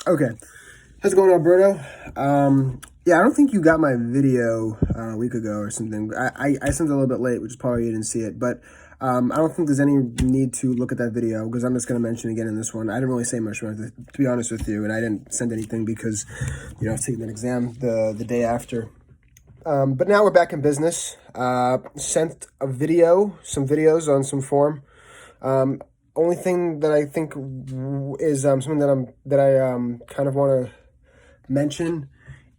Okay. How's it going, Alberto? Yeah, I don't think you got my video a week ago or something. I sent it a little bit late, which is probably you didn't see it. But I don't think there's any need to look at that video because I'm just going to mention again in this one. I didn't really say much about it, to be honest with you, and I didn't send anything because, I was taking an exam the day after. But now we're back in business. Sent some videos on some form. Only thing that I think is something that I kind of want to mention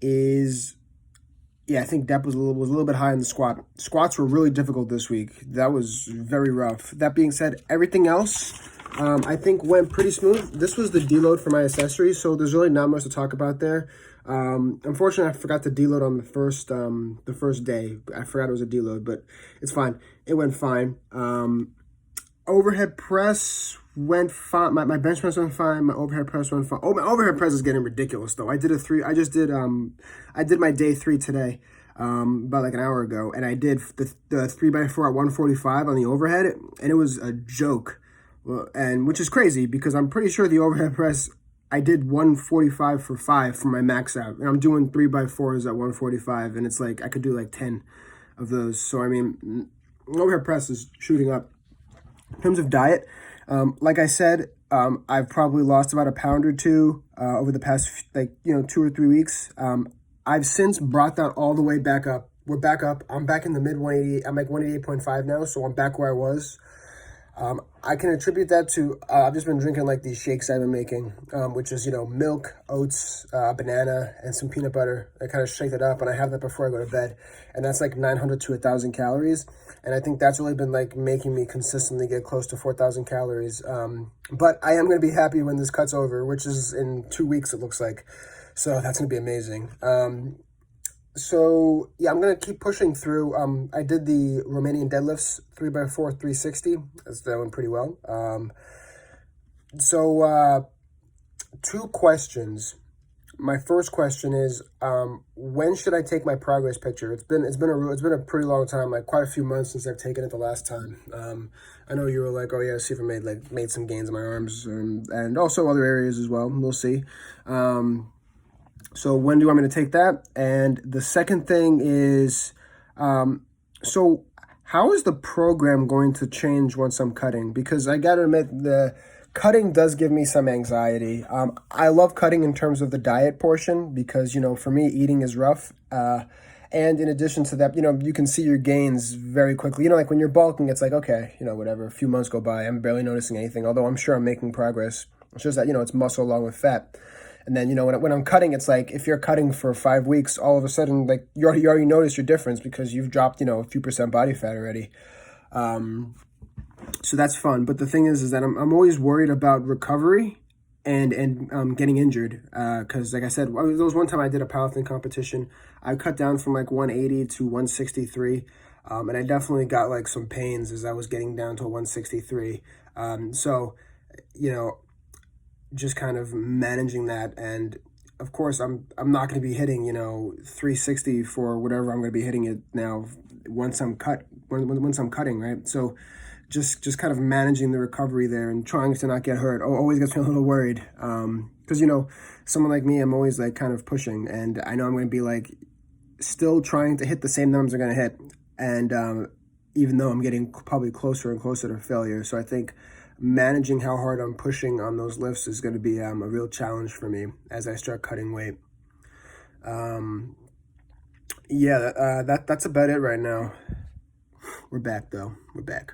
is, yeah, I think depth was a little bit high in the squat. Squats were really difficult this week. That was very rough. That being said, everything else I think went pretty smooth. This was the deload for my accessories, so there's really not much to talk about there. Unfortunately, I forgot to deload on the first day. I forgot it was a deload, but it's fine. It went fine. Overhead press went fine. My bench press went fine. My overhead press went fine. Oh, my overhead press is getting ridiculous though. I did I did my day 3 today, about like an hour ago, and I did the 3x4 at 145 on the overhead, and it was a joke. Well, and which is crazy because I'm pretty sure the overhead press I did 145 for 5 for my max out, and I'm doing 3x4s at 145, and it's like I could do like 10 of those. So I mean, overhead press is shooting up. In terms of diet, like I said, I've probably lost about a pound or two over the past 2 or 3 weeks. I've since brought that all the way back up. We're back up. I'm back in the mid 180. I'm like 188.5 now, so I'm back where I was. I can attribute that to I've just been drinking like these shakes I've been making, which is milk, oats, banana, and some peanut butter. I kind of shake it up, and I have that before I go to bed, and that's like 900 to 1,000 calories, and I think that's really been like making me consistently get close to 4,000 calories. But I am going to be happy when this cuts over, which is in 2 weeks it looks like, so that's going to be amazing. So yeah, I'm gonna keep pushing through. I did the Romanian deadlifts 3x4 360. That went pretty well. So 2 questions. My first question is, when should I take my progress picture? It's been a pretty long time, like quite a few months since I've taken it the last time. I know you were like, oh yeah, see if I made some gains in my arms and also other areas as well. We'll see. So when do you want me to take that? And the second thing is, so how is the program going to change once I'm cutting? Because I got to admit, the cutting does give me some anxiety. I love cutting in terms of the diet portion because, for me, eating is rough. And in addition to that, you can see your gains very quickly. Like when you're bulking, it's like, okay, whatever, a few months go by, I'm barely noticing anything, although I'm sure I'm making progress. It's just that, it's muscle along with fat. And then, when I'm cutting, it's like if you're cutting for 5 weeks, all of a sudden, like you already notice your difference because you've dropped, a few percent body fat already. So that's fun. But the thing is that I'm always worried about recovery and getting injured. Because like I said, there was one time I did a powerlifting competition. I cut down from like 180 to 163. And I definitely got like some pains as I was getting down to 163. So, just kind of managing that, and of course I'm not going to be hitting 360 for whatever I'm going to be hitting it now once I'm cutting, right? So just kind of managing the recovery there and trying to not get hurt always gets me a little worried, because someone like me, I'm always like kind of pushing, and I know I'm going to be like still trying to hit the same numbers I'm going to hit, and even though I'm getting probably closer and closer to failure. So I think managing how hard I'm pushing on those lifts is going to be a real challenge for me as I start cutting weight. Yeah, that's about it right now. We're back though. We're back.